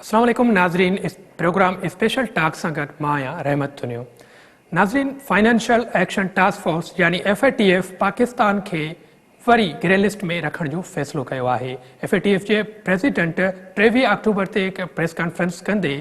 अस्सलाम वालेकुम नाज़रीन, इस प्रोग्राम स्पेशल टाक सां गॾु मां आहियां रहमत थुनियो। नाज़रीन, फाइनेंशियल एक्शन टास्क फोर्स यानी FATF पाकिस्तान खे वरी ग्रे लिस्ट में रखण जो फ़ैसिलो कयो आहे। FATF जे प्रेसिडेंट 23 अक्टूबर ते हिकु प्रेस कॉन्फ्रेंस कंदे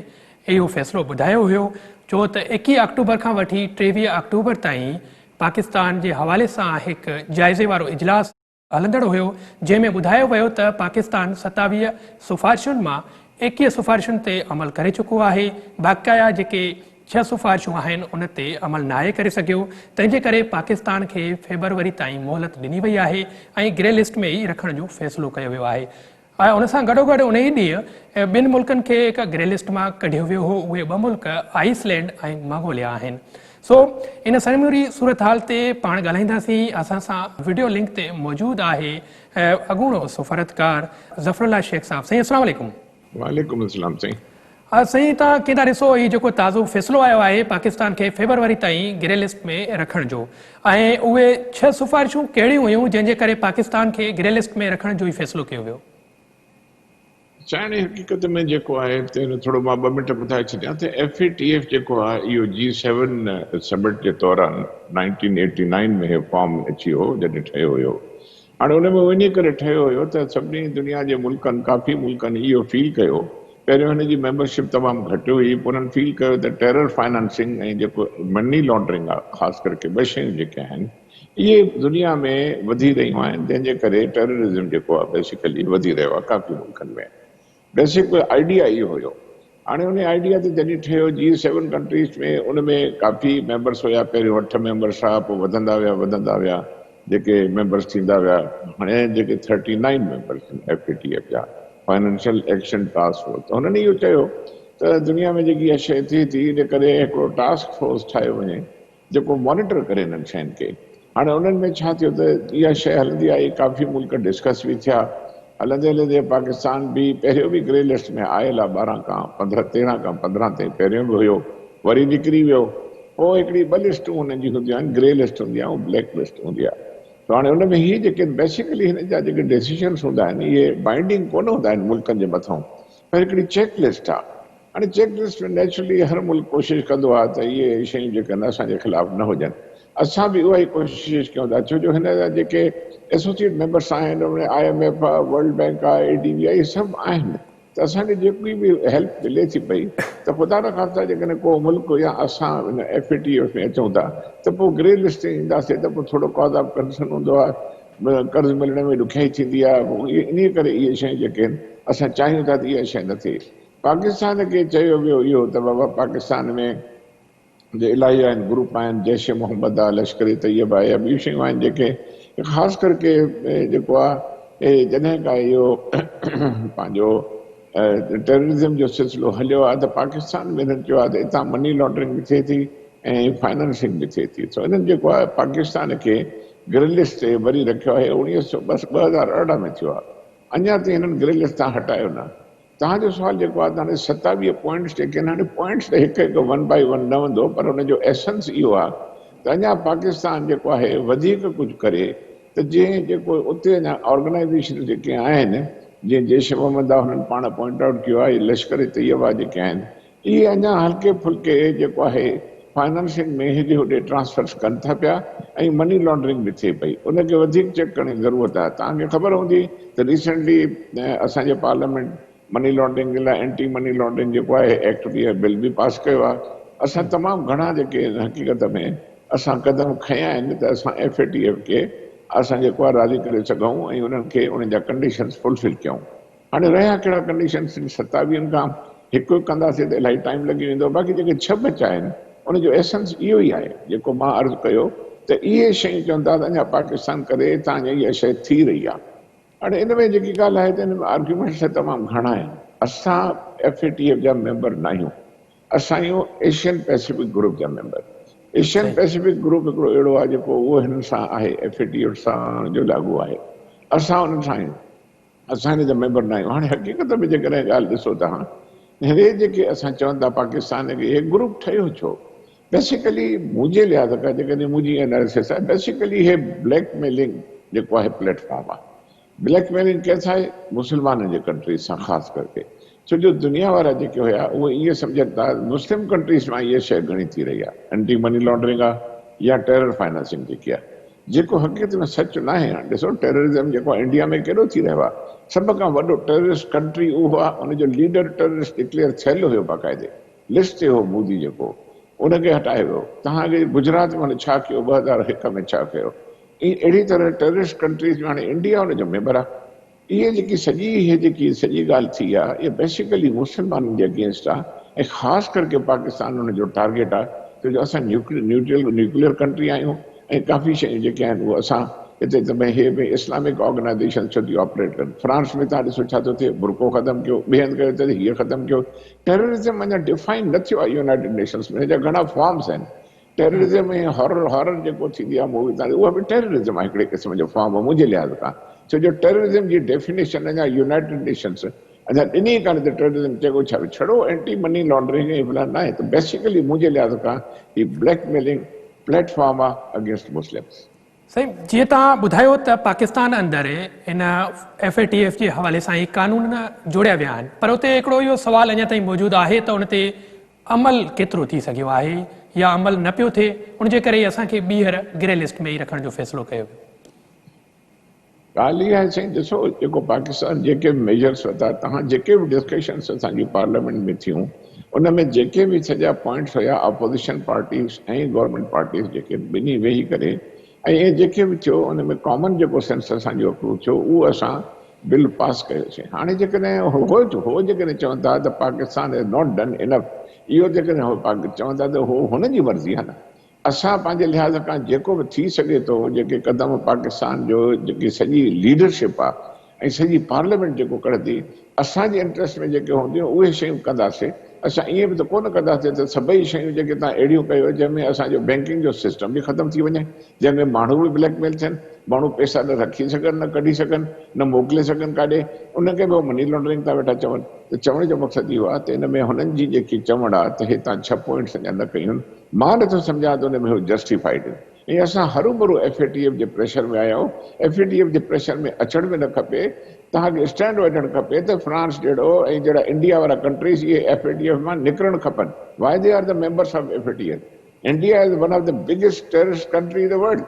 इहो फ़ैसिलो ॿुधायो हुयो, छो त 21 अक्टूबर खां वठी 23 अक्टूबर ताईं पाकिस्तान जे हवाले सां हिकु जाइज़े वारो इजलास हलंदड़ हुयो, जंहिंमें ॿुधायो वियो त पाकिस्तान 27 सिफ़ारिशुनि मां 21 सिफ़ारिशुनि ते अमल करे चुको आहे। बाक़ाया जेके 6 सिफ़ारिशूं आहिनि उन ते अमल नाहे करे सघियो, तंहिंजे करे पाकिस्तान खे फेबरवरी ताईं मोहलत ॾिनी वई आहे ऐं ग्रे लिस्ट में ई रखण जो फ़ैसिलो कयो वियो आहे। ऐं उन सां गॾोगॾु उन ई ॾींहुं ॿिनि मुल्कनि खे हिकु ग्रे लिस्ट मां कढियो वियो हो। उहे 2 मुल्क आइसलैंड ऐं मंगोलिया आहिनि। इन समूरी सूरत हाल ते पाण ॻाल्हाईंदासीं। असां सां वीडियो लिंक ते मौजूदु आहे अॻूणो सफ़ारतकार ज़फ़रुल्लाह शेख साहब। साईं अस्सलाम वालेकुम। वालेकुम अस्सलाम साईं। साईं, तव्हां कीअं था ॾिसो हीउ जेको ताज़ो फ़ैसिलो आयो आहे पाकिस्तान खे फेबरवरी ताईं ग्रे लिस्ट में रखण जो, ऐं उहे 6 सिफ़ारिशूं कहिड़ियूं हुयूं जंहिंजे करे पाकिस्तान खे ग्रे लिस्ट में रखण जो ई फ़ैसिलो कयो वियो? चाइने हक़ीक़त में जेको आहे थोरो मां 2 मिंट ॿुधाए छॾियां त FATF जेको आहे इहो G7 समिट जे दौरान 1989 में इहो फॉर्म अची वियो जॾहिं ठहियो हुयो। हाणे उन में वञी करे ठहियो हुयो त सभिनी दुनिया जे मुल्कनि काफ़ी मुल्कनि इहो फील कयो, पहिरियों हिन जी मेंबरशिप तमामु घटि हुई, पोइ उन्हनि फील कयो त टेरर फाइनेंसिंग ऐं जेको मनी लॉन्ड्रिंग आहे, ख़ासि करके 2 शयूं जेके आहिनि इहे दुनिया में वधी रहियूं आहिनि, जंहिंजे करे टेररिज़म जेको आहे बेसिकली वधी रहियो आहे काफ़ी मुल्कनि में। बेसिक आइडिया इहो हुयो। हाणे उन आइडिया ते जॾहिं ठहियो G7 कंट्रीज़ में, उन में काफ़ी मेंबर्स हुया। पहिरियों 8 मेंबर्स हुआ, पोइ वधंदा विया जेके मेंबर्स थींदा विया। हाणे जेके 39 मेंबर्स आहिनि FATF जा, फाइनेंशियल एक्शन टास्क फोर्स, त हुननि इहो चयो त दुनिया में जेकी इहा शइ थिए थी इन करे हिकिड़ो टास्क फोर्स ठाहियो वञे जेको मॉनिटर करे हिननि शयुनि खे। हाणे उन्हनि में छा थियो त इहा शइ हलंदी आई, काफ़ी मुल्क डिस्कस बि थिया। हलंदे हलंदे पाकिस्तान बि पहिरियों बि ग्रे लिस्ट में आयल आहे 12 खां 15 13 खां 15 ताईं पहिरियों बि हुयो, वरी निकिरी वियो। पोइ हिकिड़ी 2 लिस्टूं हुननि जी हूंदियूं आहिनि, ग्रे लिस्ट हूंदी आहे ऐं ब्लैक लिस्ट हूंदी आहे। त हाणे उन में हीअ जेके बेसिकली हिन जा जेके डिसीजन्स हूंदा आहिनि इहे बाइंडिंग कोन हूंदा आहिनि मुल्कनि जे मथां, पर हिकिड़ी चेक लिस्ट आहे। हाणे चेक लिस्ट में नेचुरली हर मुल्क कोशिशि कंदो आहे त इहे शयूं जेके आहिनि असांजे ख़िलाफ़ु न हुजनि। असां बि उहा ई कोशिशि कयूं था, छो जो हिन जा जेके एसोसिएट मेंबर्स आहिनि उनमें IMF आहे, वर्ल्ड बैंक आहे, ADB आहे, इहे सभु आहिनि। त असांखे जेकी बि हेल्प मिले थी पई त ख़ुदा न ख़ास्ता जेकॾहिं को मुल्क या असां हिन FATF में अचूं था त पोइ ग्रे लिस्ट ते ईंदासीं त पोइ थोरो कॉज ऑफ कंसर्न हूंदो आहे, कर्ज़ मिलण में ॾुखियाई थींदी आहे। इन करे इहे शयूं जेके आहिनि असां चाहियूं था त इहा शइ न थिए। पाकिस्तान खे चयो वियो इहो त बाबा पाकिस्तान में जे इलाही आहिनि ग्रुप आहिनि, जैश मोहम्मद आहे, लश्कर तैयब आहे, या ॿियूं शयूं आहिनि जेके ख़ासि करके जेको आहे जॾहिं खां इहो पंहिंजो टेररिज़म जो सिलसिलो हलियो आहे त पाकिस्तान में हिननि चयो आहे त हितां मनी लॉन्ड्रिंग बि थिए थी ऐं फाइनेंसिंग बि थिए थी। सो हिननि जेको आहे पाकिस्तान खे ग्रे लिस्ट ते वरी रखियो आहे। 2018 में थियो आहे, अञा ताईं हिननि ग्रे लिस्ट तां हटायो न। तव्हांजो सुवाल जेको आहे हाणे 27 पॉइंट्स जेके आहिनि, हाणे पॉइंट्स त हिकु हिकु 1 by 1 न हूंदो, पर हुनजो एसेंस इहो आहे त अञा पाकिस्तान जेको आहे वधीक कुझु करे त जीअं जेको उते अञा ऑर्गेनाइज़ेशन जेके आहिनि, जीअं जैश मोहम्मद आहे हुननि पाण पॉइंट आउट कयो आहे, लश्कर तैयबा जेके आहिनि इहे अञा हल्के फुल्के जेको आहे फाइनेंसिंग में हेॾे होॾे ट्रांसफर्स कनि था पिया ऐं मनी लॉन्ड्रिंग बि थिए पई। उनखे वधीक चेक करण जी ज़रूरत आहे। तव्हांखे ख़बर हूंदी त रिसेंटली असांजे पार्लियामेंट मनी लॉन्ड्रिंग जे लाइ एंटी मनी लॉन्ड्रिंग जेको आहे एक्ट बि बिल बि पास कयो आहे। असां तमामु घणा जेके हक़ीक़त में असां क़दम खयां आहिनि त असां FATF खे असां जेको आहे राज़ी करे सघूं ऐं उन्हनि खे उन्हनि जा कंडीशन्स फुलफिल कयूं। हाणे रहिया कहिड़ा कंडीशन्स 27 खां हिकु कंदासीं त इलाही टाइम लॻी वेंदो। बाक़ी जेके 6 बचा आहिनि उनजो एसेंस इहो ई आहे जेको मां अर्ज़ु कयो त इहे शयूं चवनि था त अञा पाकिस्तान करे तव्हांजी इहा शइ थी रही आहे। हाणे इन में जेकी ॻाल्हि आहे त हिन में आर्ग्यूमेंट्स तमामु घणा आहिनि। असां FATF जा मेंबर न आहियूं, असां आहियूं एशियन पैसिफिक ग्रुप जा मेंबर। एशियन पैसिफिक ग्रुप हिकिड़ो अहिड़ो आहे जेको उहो हिन सां आहे, FATF सां जो लागू आहे। असां उन्हनि सां आहियूं, असां हिन जा मेंबर न आहियूं। हाणे हक़ीक़त में जेकॾहिं ॻाल्हि ॾिसो तव्हां, हे जेके असां चवनि था पाकिस्तान खे हे ग्रुप ठहियो छो, बेसिकली मुंहिंजे लिहाज़ खां जेकॾहिं मुंहिंजी एनालिसिस आहे, बेसिकली हे ब्लैकमेलिंग जेको आहे प्लेटफॉर्म आहे। ब्लैकमेलिंग कंहिंसां आहे? मुस्लमाननि जे कंट्रीज़ सां ख़ासि करके। छो जो दुनिया वारा जेके हुया उहे इहे सम्झनि था मुस्लिम कंट्रीज़ मां इहा शइ घणी थी रही आहे, एंटी मनी लॉन्ड्रिंग आहे या टेरर फाइनेंसिंग जेकी आहे, जेको हक़ीक़त में सच न आहे। ॾिसो टेररिज्म जेको इंडिया में केॾो थी रहियो आहे, सभ खां वॾो टेररिस्ट कंट्री उहो आहे, उनजो लीडर टेररिस्ट डिक्लेयर थियल हुयो बाक़ाइदे लिस्ट ते हो मोदी जेको, उनखे हटाए वियो। तव्हांखे गुजरात में हाणे छा कयो, 2001 में छा कयो, अहिड़ी तरह टेररिस्ट कंट्रीज़ में हाणे इंडिया उनजो मेंबर आहे। इहे जेकी सॼी ॻाल्हि थी आहे, इहा बेसिकली मुस्लमाननि जे अगेंस्ट आहे, ऐं ख़ासि करके पाकिस्तान उनजो टारगेट आहे, छो जो असां न्यूक्लियर कंट्री आहियूं, ऐं काफ़ी शयूं जेके आहिनि उहे असां हिते त भई हे भई इस्लामिक ऑर्गेनाइज़ेशन छो थी ऑपरेट कनि। फ्रांस में तव्हां ॾिसो छा थो थिए, बुरको ख़तमु कयो, ॿिए हंधि कयो त हीअ ख़तमु कयो। टेररिज़म अञा डिफाइन न थियो आहे यूनाइटेड नेशंस में, हिनजा घणा फॉर्म्स आहिनि। टेररिज़म में हॉरर जेको थींदी आहे मूवी तव्हां, उहा बि टेररिज़म आहे हिकिड़े क़िस्म जो फॉर्म आहे मुंहिंजे लिहाज़ खां। छो जो टेररिज़म जी डेफिनेशन अञा यूनाइटेड नेशंस अञा ॾिनी कान्हे त टेररिज़म चङो छा छड़ो एंटी मनी लॉन्ड्रिंग ऐं फिलहाल न आहे, त बेसिकली मुंहिंजे लिहाज़ खां ही ब्लैकमेलिंग प्लेटफॉर्म आहे अगेंस्ट मुस्लिम्स। सही, जीअं तव्हां ॿुधायो त पाकिस्तान अंदरि हिन FATF जे हवाले सां ई कानून जोड़िया विया आहिनि, पर उते हिकिड़ो इहो सुवाल अञा ताईं मौजूदु आहे त उन ते अमल केतिरो थी सघियो आहे या अमल न पियो थिए, उनजे करे असांखे ॿीहर ग्रे लिस्ट में ई रखण जो फ़ैसिलो कयो वियो। ॻाल्हि इहा आहे साईं, ॾिसो जेको पाकिस्तान जेके बि मेजर्स वरिता, तव्हां जेके बि डिस्कशन्स असांजी पार्लियामेंट में थियूं, उन में जेके बि सॼा पॉइंट्स हुया अपोजिशन पार्टीज़ ऐं गवर्नमेंट पार्टीज़ जेके ॿिन्ही वेही करे, ऐं जेके बि थियो उन में कॉमन जेको सेंस असांजो अप्रूव थियो, उहो असां बिल पास कयोसीं। हाणे जेकॾहिं हो जेकॾहिं चवनि था त Pakistan is not done enough, इहो जेकॾहिं हो चवनि था त हो हुनजी मर्ज़ी आहे न। असां पंहिंजे लिहाज़ खां जेको बि थी सघे थो, जेके क़दम पाकिस्तान जो जेकी सॼी लीडरशिप आहे ऐं सॼी पार्लियामेंट जेको कंदी, असांजे इंट्रस्ट में जेके हूंदियूं उहे शयूं कंदासीं। असां ईअं बि त कोन कंदासीं त सभई शयूं जेके तव्हां अहिड़ियूं कयो जंहिंमें असांजो बैंकिंग जो सिस्टम बि ख़तमु थी वञे, जंहिंमें माण्हू बि ब्लैकमेल थियनि, माण्हू पैसा न रखी सघनि, न कढी सघनि, न मोकिले सघनि काॾे, उनखे बि मनी लॉन्ड्रिंग था वेठा चवनि। त चवण जो मक़सदु इहो आहे त हिन में हुननि जी जेकी चवण आहे त हे तव्हां 6 पॉइंट्स अञा न कयूं, मां नथो सम्झां त हुन में हू जस्टिफाइड आहिनि। ऐं असां हरू भरू FATF जे प्रेशर में आया आहियूं। FATF जे प्रेशर में अचण में न खपे, तव्हांखे स्टैंड वठणु खपे त फ्रांस जहिड़ो ऐं जहिड़ा इंडिया वारा कंट्रीज़ इहे FATF मां निकिरणु खपनि। Why they are the members of FATF? India is one of the biggest terrorist country in the world.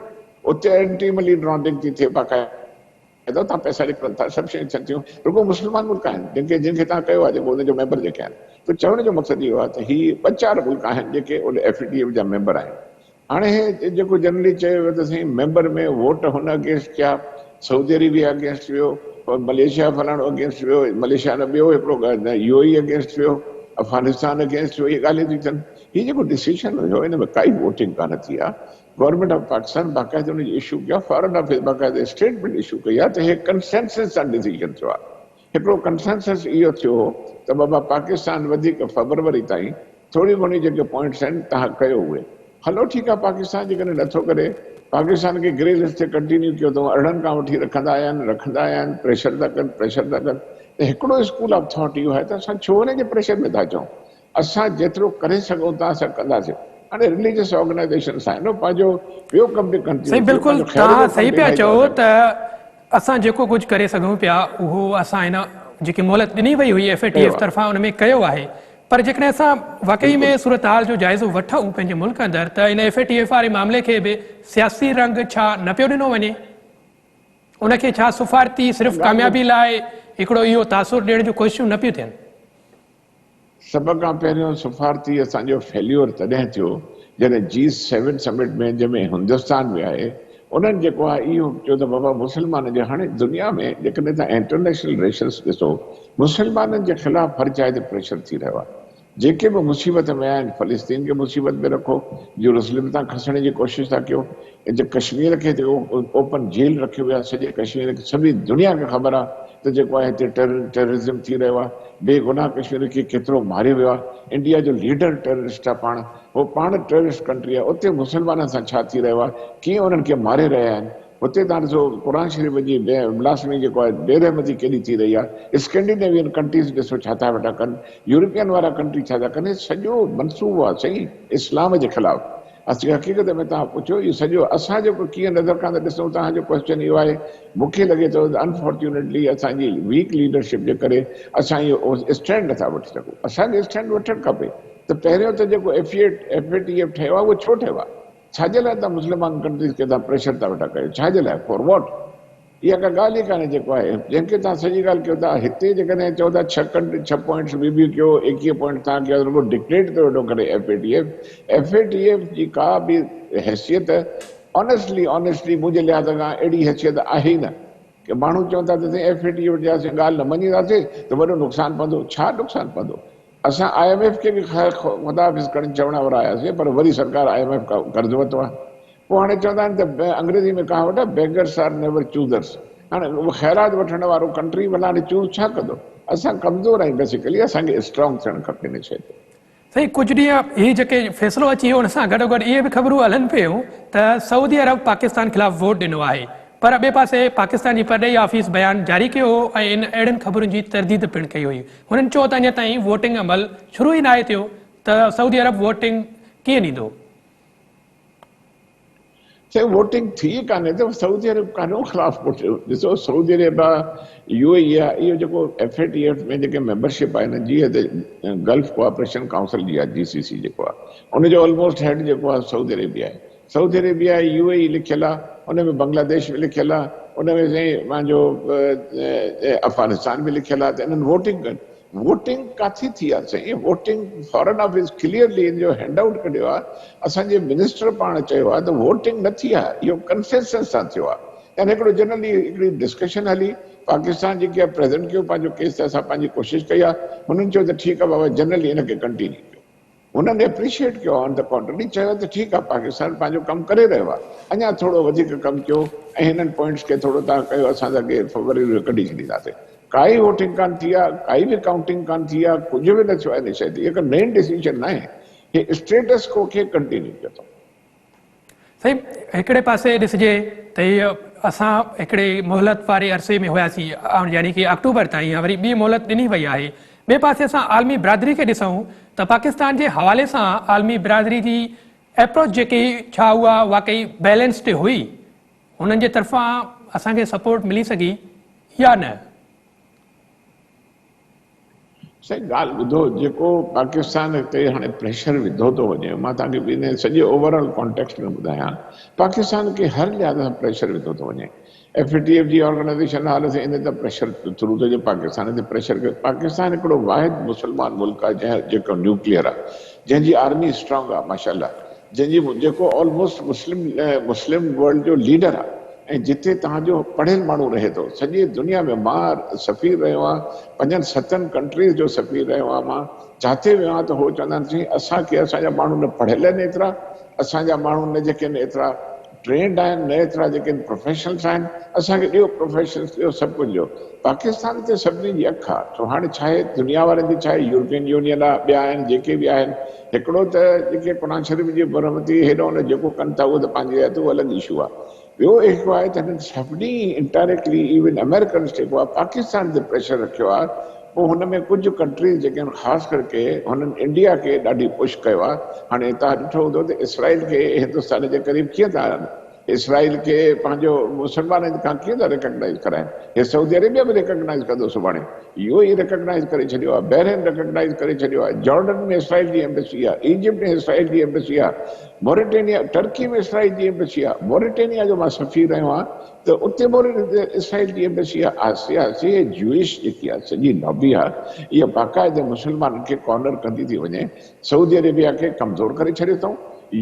उते एंटी मनी लॉन्ड्रिंग थी थिए, बाक़ाइदा तव्हां पैसा निकिरनि था, सभु शयूं थियनि थियूं, रुगो मुस्लमान मुल्क आहिनि जिनखे तव्हां कयो आहे, जेको हुनजो मेंबर जेके आहिनि। त चवण जो मक़सदु इहो आहे त हीअ 2-4 मुल्क आहिनि जेके उन FATF जा मेंबर आहिनि। हाणे हे जेको जनरली चयो वियो त साईं मेंबर में वोट हुन अगेंस्ट कया, सऊदी अरेबिया अगेंस्ट वियो, मलेशिया फलाणो अगेंस्ट वियो, मलेशिया न ॿियो हिकिड़ो UAE अगेंस्ट वियो, अफगानिस्तान अगेंस्ट वियो, इहे ॻाल्हियूं थियूं थियनि। हीअ जेको डिसीजन हुयो हिन में काई वोटिंग कान थी आहे। गवर्नमेंट ऑफ पाकिस्तान बाक़ाइदे हुनजी इशू कया, फॉरेन ऑफिस बाक़ाइदे स्टेटमेंट इशू कई आहे त हे कंसेंसस सां डिसीजन थियो आहे। हिकिड़ो कंसेंसस इहो थियो त बाबा पाकिस्तान वधीक फरवरी ताईं थोरी घणी जेके पॉइंट्स आहिनि तव्हां कयो उहे। हलो ठीकु आहे, पाकिस्तान जेकॾहिं नथो करे, पाकिस्तान खे ग्रे लिस्ट ते कंटिन्यू कयो अथऊं, अरिड़हनि खां वठी रखंदा आया आहिनि, प्रेशर था कनि। त हिकिड़ो स्कूल ऑफ थॉट इहो आहे त असां छो हुन जे प्रेशर में था अचूं। असां जेतिरो करे सघूं था असां कंदासीं। हाणे रिलीजियस ऑर्गेनाइज़ेशन्स आहिनि, पंहिंजो ॿियो कमु बि कंटिन्यू। सही, बिल्कुलु तव्हां सही पिया चओ त असां जेको कुझु करे सघूं पिया उहो असां हिन जेकी मोहलत ॾिनी वई हुई FATF तरफ़ां उन में कयो आहे। पर जेकॾहिं असां वाक़ई में सूरत हाल जो जाइज़ो वठूं पंहिंजे मुल्क अंदरि, त इन FATF वारे मामले खे बि सियासी रंग छा न पियो ॾिनो वञे? उनखे छा सुफ़ारती सिर्फ़ु कामयाबी लाइ हिकिड़ो इहो तासुर ॾियण जूं कोशिशूं न पियूं थियनि? सभ खां पहिरियों सुफ़ारती असांजो फेल्यूर तॾहिं थियो जॾहिं G7 समिट में, जंहिंमें हिंदुस्तान में आहे, उन्हनि जेको आहे इहो चयो त बाबा मुस्लमान जे हाणे दुनिया में जेकॾहिं तव्हां इंटरनेशनल रेशन्स ॾिसो, मुस्लमाननि जे ख़िलाफ़ हर जाइ ते प्रेशर थी रहियो आहे। जेके बि मुसीबत में आहिनि, फ़लस्तीन खे मुसीबत में रखो, जेरूसलम तां खसण जी कोशिशि था कयो, जे कश्मीर खे ओपन जेल रखियो वियो आहे, सॼे कश्मीर खे सॼी दुनिया खे ख़बर आहे त जेको आहे हिते टेररिज़म थी रहियो आहे, बेगुनाह कश्मीर खे केतिरो मारियो वियो आहे। इंडिया जो लीडर टेररिस्ट आहे, उहो पाण टेररिस्ट कंट्री आहे। उते मुस्लमाननि सां छा थी रहियो आहे, कीअं उन्हनि खे मारे रहिया आहिनि। हुते तव्हां ॾिसो क़ुर शरीफ़ जी ब्लास्फेमी जेको आहे बेरहमती केॾी थी रही आहे। स्कैंडिनेवियन कंट्रीज़ ॾिसो छा था वेठा कनि, यूरोपियन वारा कंट्री छा था कनि। सॼो मनसूबो आहे सही इस्लाम जे ख़िलाफ़ु। असीं हक़ीक़त में तव्हां पुछो इहो सॼो असां जेको कीअं नज़र खां था ॾिसूं, तव्हांजो क्वेश्चन इहो आहे। मूंखे लॻे थो अनफॉर्चुनेटली असांजी वीक लीडरशिप जे करे असां इहो स्टैंड नथा वठी सघूं। असांखे स्टैंड वठणु खपे। त पहिरियों त जेको FATF ठहियो आहे उहो छो ठहियो आहे? छाजे लाइ तव्हां मुस्लमान कंट्रीज़ खे तव्हां प्रेशर था वेठा कयो? छाजे लाइ? For what? इहा का ॻाल्हि ई कान्हे जेको आहे जंहिंखे तव्हां सॼी ॻाल्हि कयो था। हिते जेकॾहिं चओ था 6 पॉइंट्स ॿी कयो, 21 पॉइंट तव्हां कयो, रुॻो डिक्लेयर थो वेठो करे FATF जी का बि हैसियत ऑनेस्टली मुंहिंजे लिहाज़ खां अहिड़ी हैसियत आहे ई न कि माण्हू चवनि था त FATF जी असीं ॻाल्हि न मञींदासीं त वॾो नुक़सानु पवंदो। छा नुक़सानु पवंदो? असां IMF खे बि मुदाफ़िज़ करण चवण वारा आयासीं, पर वरी सरकार IMF खां कर्ज़ु वरितो आहे। पोइ हाणे चवंदा आहिनि त अंग्रेज़ी में कहावत आहे बेगर्स आर नेवर चूज़र्स। हाणे उहो ख़ैरात वठण वारो कंट्री भला हाणे चूज़ छा कंदो? असां कमज़ोर आहियूं बेसिकली, असांखे स्ट्रॉन्ग थियणु खपे हिन शइ ते। सही, कुझु ॾींहं हीउ जेके फ़ैसिलो अची वियो हुन सां गॾोगॾु इहे बि ख़बरूं हलनि पियूं त सऊदी अरब पाकिस्तान ख़िलाफ़ु वोट ॾिनो आहे, पर ॿिए पासे पाकिस्तान जी परॾेही ऑफिस बयानु जारी कयो हो ऐं इन अहिड़ियुनि ख़बरुनि जी तरदीद पिणु कई हुई। हुननि चयो त अञा ताईं वोटिंग अमल शुरू ई न आहे थियो, त सऊदी अरब वोटिंग कीअं ॾींदो? वोटिंग थी कान्हे त सऊदी अरब कानो ख़िलाफ़ वोट ॾिसो। सऊदी अरब आहे, UAE आहे, इहो जेको FATF में जेके मेंबरशिप आहे न, जीअं त गल्फ कोऑपरेशन काउंसिल जी आहे GCC जेको आहे, उनजो ऑलमोस्ट हेड जेको आहे सऊदी अरेबिया आहे। सऊदी अरेबिया UAE लिखियलु आहे, उन में बांग्लादेश बि लिखियलु आहे, उन में साईं पंहिंजो अफ़गानिस्तान बि लिखियलु आहे। त इन्हनि वोटिंग कनि। वोटिंग काथे थी आहे साईं? Voting foreign office clearly in जो हैंड आउट कढियो आहे। असांजे मिनिस्टर पाण चयो आहे त वोटिंग न थी आहे, इहो कंसेंसस सां थियो आहे। ऐं हिकिड़ो जनरली हिकिड़ी डिस्कशन हली, पाकिस्तान जेकी आहे प्रेज़ेंट कयो पंहिंजो केस, त असां पंहिंजी कोशिशि कई आहे। हुननि चयो त ठीकु आहे बाबा, जनरली हिनखे कंटिन्यू कयो। हुननि एप्रिशिएट कयो ऑन द कॉन्ट्ररी, चयो त ठीकु आहे पाकिस्तान पंहिंजो कमु करे रहियो आहे, अञा थोरो वधीक कमु कयो ऐं हिननि पॉइंट्स खे थोरो तव्हां कयो, असां तव्हांखे फरवरी कढी छॾींदासीं। काई वोटिंग कान थी आहे, काई बि काउंटिंग कान थी आहे, कुझु बि न थियो आहे हिन शइ ते। इहा मेन डिसीजन न आहे, हे स्टेटस को खे कंटिन्यू कयो अथऊं। सही, हिकिड़े पासे ॾिसिजे त हीअ असां हिकिड़े मोहलत वारे अरसे में हुआसीं, यानी कि अक्टूबर ताईं, वरी ॿी मोहलत ॾिनी वई आहे। ॿिए पासे असां आलमी बिरादरी खे ॾिसूं त पाकिस्तान जे हवाले सां आलमी बिरादरी जी अप्रोच जेकी छा उहा वाकई बैलेंस्ड हुई? हुननि जे तरफ़ां असांखे सपोर्ट मिली सघी या न? साईं ॻाल्हि ॿुधो, जेको पाकिस्तान ते हाणे प्रेशर विधो थो वञे, मां तव्हांखे इन सॼे ओवरऑल कॉन्टेक्स्ट में ॿुधायां, पाकिस्तान खे हर लिहाज़ सां प्रेशर विधो थो वञे। FATF जी ऑर्गेनाइज़ेशन हाल से इन ते प्रेशर थ्रू थो अचे, पाकिस्तान ते प्रेशर कयो। पाकिस्तान हिकिड़ो वाहिद मुस्लमान मुल्क आहे जेको न्यूक्लियर आहे, जंहिंजी आर्मी स्ट्रॉन्ग आहे माशाल्लाह, जेको ऑलमोस्ट मुस्लिम वर्ल्ड जो लीडर आहे, ऐं जिते तव्हांजो पढ़ियल माण्हू रहे थो सॼी दुनिया में। मां सफ़ीर रहियो आहियां, 5-7 कंट्रीज़ जो सफ़ीर रहियो आहियां। मां जिते वियो आहियां त उहो चवंदा आहिनि असांखे, असांजा माण्हू न पढ़ियल आहिनि एतिरा, असांजा माण्हू न जेके आहिनि एतिरा ट्रेंड आहिनि, न एतिरा जेके प्रोफेशनल्स आहिनि, असांखे ॾियो प्रोफेशनल्स, ॾियो सभु कुझु ॾियो। पाकिस्तान ते सभिनी जी अखि आहे। छो हाणे छा आहे, दुनिया वारनि जी छा आहे, यूरोपियन यूनियन आहे, ॿिया आहिनि जेके बि आहिनि। हिकिड़ो त जेके क़ुरान शरीफ़ जी बरमती हेॾो न जेको कनि था, उहो त पंहिंजी आहे, त उहो अलॻि इशू आहे। ॿियो हिकु आहे त हिननि सभिनी इनडायरेक्टली इवन अमेरिकन्स जेको आहे पाकिस्तान ते प्रेशर रखियो आहे। पोइ हुन में कुझु कंट्रीज़ जेके आहिनि, ख़ासि करके हुननि इंडिया खे ॾाढी पुश कयो आहे। हाणे तव्हां ॾिठो हूंदो त इसराइल खे हिंदुस्तान जे क़रीब कीअं था हलनि, इसराइल खे पंहिंजो मुस्लमाननि खां कीअं था रिकॉग्नाइज़ कराइनि। हे सऊदी अरेबिया बि रिकॉग्नाइज़ कंदो सुभाणे, UAE रिकॉग्नाइज़ करे छॾियो आहे, बहरेन रिकॉग्नाइज़ करे छॾियो आहे, जॉर्डन में इसराइल जी एम्बेसी आहे, इजिप्ट में इसराइल जी एम्बेसी आहे, मोरिटेनिया टर्की में इसराइल जी एम्बेसी आहे। मोरिटेनिया जो मां सफ़ीर रहियो आहियां, त उते इसराइल जी एम्बेसी आहे। जूइश जेकी आहे सॼी लॉबी आहे, इहा बाक़ाइदे मुस्लमाननि खे कॉर्नर कंदी थी वञे। सऊदी अरेबिया खे कमज़ोर करे छॾियो अथऊं,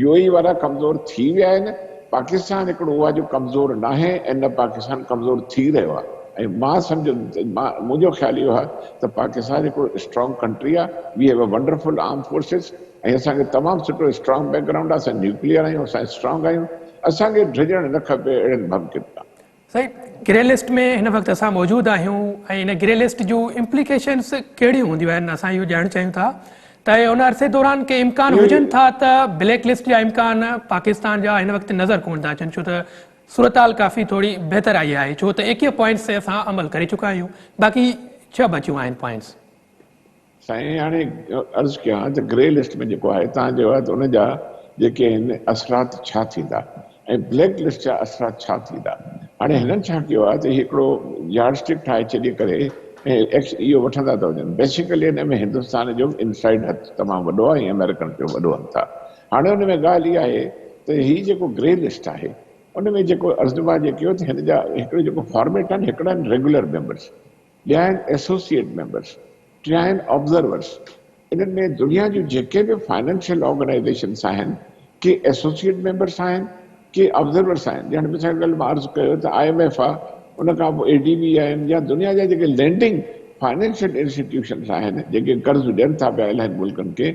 UAE वारा कमज़ोर थी विया आहिनि। पाकिस्तान हिकिड़ो उहा जो कमज़ोर न आहे, ऐं न पाकिस्तान कमज़ोर थी रहियो आहे। ऐं मां सम्झो, मुंहिंजो ख़्यालु इहो आहे त पाकिस्तान हिकिड़ो स्ट्रॉन्ग कंट्री आहे। We have a wonderful arm forces, ऐं असांखे तमामु सुठो स्ट्रॉन्ग बैकग्राउंड आहे। असां न्यूक्लियर आहियूं, असां स्ट्रॉन्ग आहियूं, असांखे डिॼणु न खपे अहिड़नि भमकियुनि खां। सही, ग्रे लिस्ट में हिन वक़्तु असां मौजूदु आहियूं, ऐं हिन ग्रे लिस्ट जूं इम्प्लीकेशन्स कहिड़ियूं हूंदियूं आहिनि, असां इहो ॼाणणु चाहियूं था त हुन अरसे दौरान के इम्कान हुजनि था त ब्लैक लिस्ट जा इम्कान पाकिस्तान जा हिन वक़्तु नज़र कोन था अचनि, छो त सूरताल काफ़ी थोरी बहितर आई आहे, छो त 21 पॉइंट्स ते असां अमल करे चुका आहियूं, बाक़ी 6 बचियूं आहिनि पॉइंट्स। साईं हाणे अर्ज़ु कयां त ग्रे लिस्ट में जेको आहे तव्हां चयो आहे त उन जा जेके आहिनि असरात छा थींदा ऐं ब्लैक लिस्ट जा असरात छा थींदा। हाणे हिननि छा कयो आहे त हिकिड़ो यार्डस्टिक ठाहे छॾी करे ऐं इहो वठंदा था वञनि। बेसिकली हिन में हिंदुस्तान जो इनसाइड हथु तमामु वॾो आहे ऐं अमेरिकन जो वॾो हथु आहे। हाणे हुन में ॻाल्हि इहा आहे त हीअ जेको ग्रे लिस्ट आहे उन में जेको अर्ज़ुबा कयो त हिन जा हिकिड़ो जेको फॉर्मेट आहिनि, हिकिड़ा आहिनि रेगुलर मेंबर्स, ॿिया आहिनि एसोसिएट मेंबर्स, टिया आहिनि ऑब्ज़र्वर्स। इन्हनि में दुनिया जूं जेके बि फाइनेंशियल ऑर्गेनाइज़ेशन्स आहिनि के एसोसिएट मेंबर्स आहिनि के ऑब्ज़र्वर्स आहिनि। ॼण मिसाल ॻाल्हि मां अर्ज़ु कयो त IMF आहे, उन खां पोइ ADB आहिनि, या दुनिया जा जेके लैंडिंग फाइनेंशियल इंस्टीट्यूशन्स आहिनि जेके कर्ज़ ॾियनि था पिया इलाही मुल्कनि खे,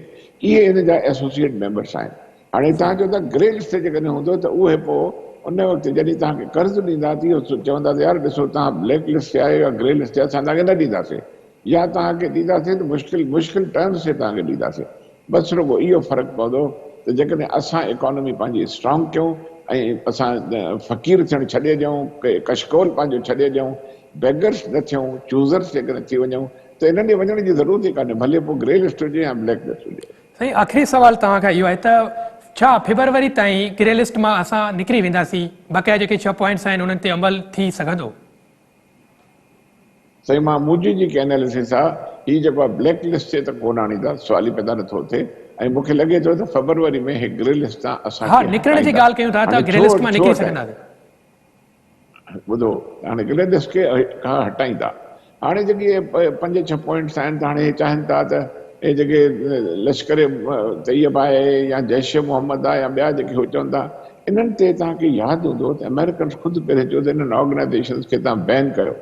इहे इन जा एसोसिएट मेंबर्स आहिनि। हाणे तव्हां चओ था ग्रे लिस्ट जेकॾहिं हूंदो त उहे पोइ उन वक़्तु जॾहिं तव्हांखे कर्ज़ु ॾींदा त इहो चवंदा त यार ॾिसो तव्हां ब्लैक लिस्ट ते आहियो या ग्रे लिस्ट ते, असां तव्हांखे न ॾींदासीं, या तव्हांखे ॾींदासीं त मुश्किल टर्म्स ते तव्हांखे ॾींदासीं। बसि रुॻो इहो फ़र्क़ु पवंदो त जेकॾहिं असां इकोनॉमी पंहिंजी स्ट्रॉन्ग कयूं ऐं असां फ़क़ीर थियणु छॾे ॾियूं, कशकोल पंहिंजो छॾे ॾियूं, बेगर्स न थियूं, चूज़र्स जेकॾहिं थी वञूं त इन्हनि ॾे वञण जी ज़रूरत ई कान्हे, भले पोइ ग्रे लिस्ट हुजे या ब्लैक लिस्ट हुजे। साईं आख़िरी सवाल तव्हां खां इहो आहे त छा फेब्रुअरी ताईं ग्रे लिस्ट मां असां निकिरी वेंदासीं, बक़ाया जेके 6 पॉइंट्स आहिनि उन्हनि ते अमल थी सघंदो? साईं मां मुंहिंजी जेकी एनालिसिस आहे, हीअ जेको आहे ब्लैक लिस्ट ते त कोन आणींदा, सवाल ई पैदा नथो थिए, ऐं मूंखे लॻे थो त फरवरी में हिकु ग्रे लिस्ट तां असां हा निकिरण जी ॻाल्हि कयूं था त ग्रे लिस्ट मां निकिरी सघंदासीं। ॿुधो, हाणे ग्रे लिस्ट खे खां हटाईंदा। हाणे जेके 5-6 पॉइंट्स आहिनि त हाणे चाहिनि था त हे जेके लश्कर तैयब आहे या जैश मोहम्मद आहे या ॿिया जेके हो चवनि था, इन्हनि ते तव्हांखे यादि हूंदो त अमेरिकन ख़ुदि पहिरियों चयो त इन्हनि ऑर्गेनाइज़ेशन्स खे तव्हां बैन कयो।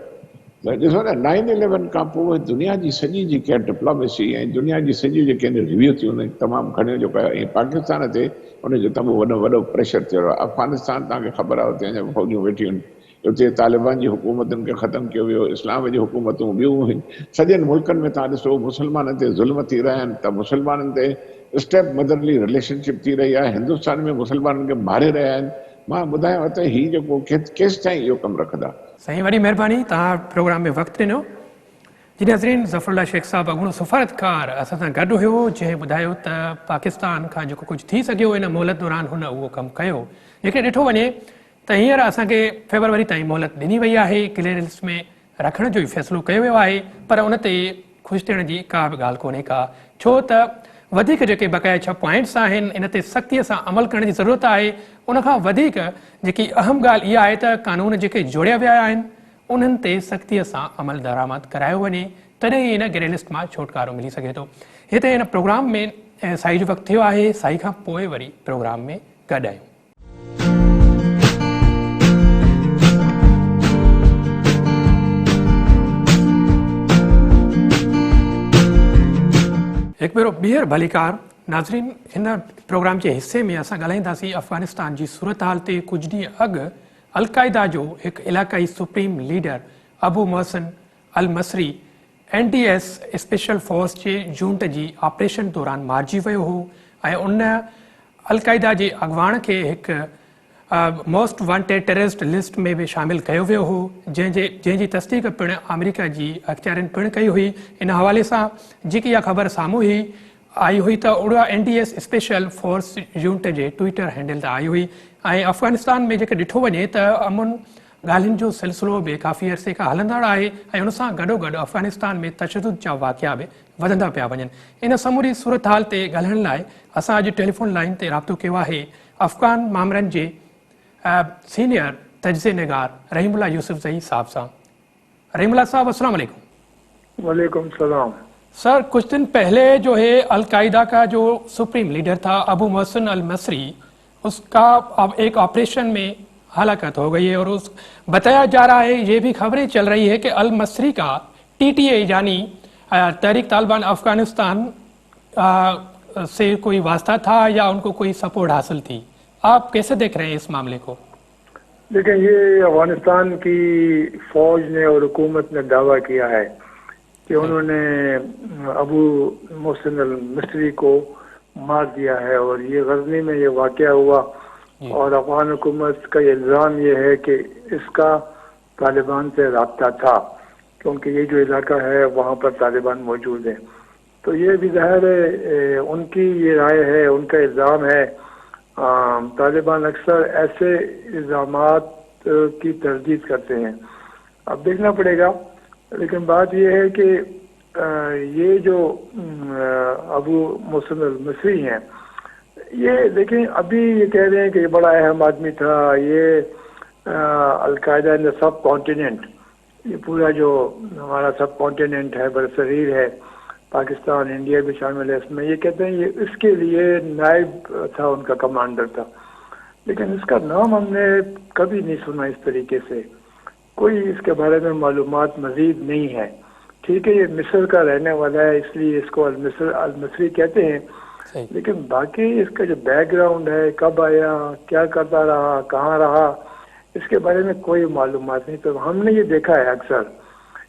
ॾिसो न 9/11 खां पोइ दुनिया जी सॼी जेकी आहे डिप्लोमेसी ऐं दुनिया जी सॼी जेके आहिनि रिव्यू थियूं आहिनि तमामु घणियूं जेको आहे, ऐं पाकिस्तान ते उनजो तमामु वॾो प्रेशर थियो आहे। अफ़गानिस्तान तव्हांखे ख़बर आहे उते अञा फ़ौजियूं वेठियूं आहिनि, उते तालिबान जी हुकूमतुनि खे ख़तमु कयो वियो, इस्लाम जी हुकूमतूं ॿियूं आहिनि। सॼनि मुल्कनि में तव्हां ॾिसो मुस्लमाननि ते ज़ुल्म थी रहिया आहिनि, त मुस्लमाननि ते स्टेप मदरली रिलेशनशिप थी रही आहे, हिंदुस्तान में मुस्लमाननि खे मारे रहिया आहिनि। मां ॿुधायांव त हीउ जेको केसि ताईं इहो कमु रखंदा। साईं वॾी महिरबानी, तव्हां प्रोग्राम में वक़्तु ॾिनो। जी नाज़रीन, ज़फ़रुल्लाह शेख साहब अॻूणो सफ़ारतकार असां सां गॾु हुयो, जंहिं ॿुधायो त पाकिस्तान खां जेको कुझु थी सघियो इन मोहलत दौरान हुन उहो कमु कयो। जेके ॾिठो वञे त हींअर असांखे फेब्रुअरी ताईं मोहलत ॾिनी वई आहे, ग्रे लिस्ट में रखण जो ई फ़ैसिलो कयो वियो आहे, पर उन ते ख़ुशि थियण जी का बि ॻाल्हि कोन्हे का, छो त वधीक जेके बक़ाया 6 पॉइंट्स आहिनि इन ते सख़्तीअ सां अमल करण जी ज़रूरत आहे। उनखां वधीक जेकी अहम ॻाल्हि इहा आहे त कानून जेके जोड़िया विया आहिनि उन्हनि ते सख़्तीअ सां अमल दरामद करायो वञे, तॾहिं ई इन ग्रे लिस्ट मां छुटकारो मिली सघे थो। हिते हिन प्रोग्राम में साई जो वक़्तु थियो आहे, साई खां पोइ वरी प्रोग्राम में गॾु आहियूं। हिकु भेरो ॿीहर भलीकार। नाज़रीन, हिन प्रोग्राम जे हिसे में असां ॻाल्हाईंदासीं अफ़गानिस्तान जी सूरत हाल ते। कुझु ॾींहं अॻु अल-क़ाइदा जो हिकु इलाक़ाई सुप्रीम लीडर अबू मोहसिन अल मसरी NDS स्पेशल फोर्स जे जूंट जी ऑपरेशन दौरान मारिजी वियो हो ऐं उन अल-क़ाइदा जे अॻुवाण खे हिकु मोस्ट वांटेड टेररिस्ट लिस्ट में बि शामिलु कयो वियो हो, जंहिंजी तस्दीक पिणु अमेरिका जी अख़्तियारनि पिणु कई हुई। इन हवाले सां जेकी इहा ख़बर साम्हूं ई आई हुई त उहा NDS स्पेशल फोर्स यूनिट जे ट्विटर हैंडल ते आई हुई। ऐं अफ़गानिस्तान में जेके ॾिठो वञे त अमुन ॻाल्हियुनि जो सिलसिलो बि काफ़ी अरसे खां हलंदड़ आहे ऐं उन सां गॾोगॾु अफ़गानिस्तान में तशदुद जा वाक़िया बि वधंदा पिया वञनि। इन समूरी सूरत हाल ते ॻाल्हाइण लाइ असां अॼु टेलीफोन लाइन ते राब्तो कयो आहे अफ़गान मामलनि जे सीनियर तजज़िये निगार रहीमुल्लाह यूसुफ़ज़ई साहब सां। रहीमुल्लाह साहब, अस्सलाम वालेकुम। वालेकुम सलाम। सर, कुछ दिन पहले जो है अल-क़ाइदा का जो सुप्रीम लीडर था अबू मोहसिन अल मसरी, उसका अब एक ऑपरेशन में हलाकत हो गई है और उस बताया जा रहा है, ये भी खबरें चल रही है कि अल मसरी का TTA यानी तहरीक तालिबान अफगानिस्तान से कोई वास्ता था या उनको कोई सपोर्ट हासिल थी। आप कैसे देख रहे हैं इस मामले को? देखिए, ये अफगानिस्तान की फौज ने और हुकूमत ने दावा किया है कि उन्होंने अबू मोहसिन अल मिस्री को मार दिया है और ये गजनी में ये वाक़या हुआ और अफगान हुकूमत का इल्ज़ाम ये है कि इसका तालिबान से रब्ता था, क्योंकि ये जो इलाका है वहाँ पर तालिबान मौजूद है। तो ये भी ज़ाहिर है उनकी ये राय है, उनका इल्ज़ाम है طالبان اکثر ایسے الزامات کی تردید کرتے ہیں. اب دیکھنا پڑے گا، لیکن بات یہ ہے کہ یہ جو ابو محسن المصری ہیں، یہ دیکھیں ابھی یہ کہہ رہے ہیں کہ یہ بڑا اہم آدمی تھا، یہ القاعدہ ان سب کانٹیننٹ، یہ پورا جو ہمارا سب کانٹیننٹ ہے، برصغیر ہے، پاکستان انڈیا بھی شامل ہے اس میں، یہ کہتے ہیں یہ اس کے لیے نائب تھا، ان کا کمانڈر تھا. لیکن اس کا نام ہم نے کبھی نہیں سنا اس طریقے سے، کوئی اس کے بارے میں معلومات مزید نہیں ہے. ٹھیک ہے، یہ مصر کا رہنے والا ہے اس لیے اس کو المصری کہتے ہیں، لیکن باقی اس کا جو بیک گراؤنڈ ہے، کب آیا، کیا کرتا رہا، کہاں رہا، اس کے بارے میں کوئی معلومات نہیں. تو ہم نے یہ دیکھا ہے اکثر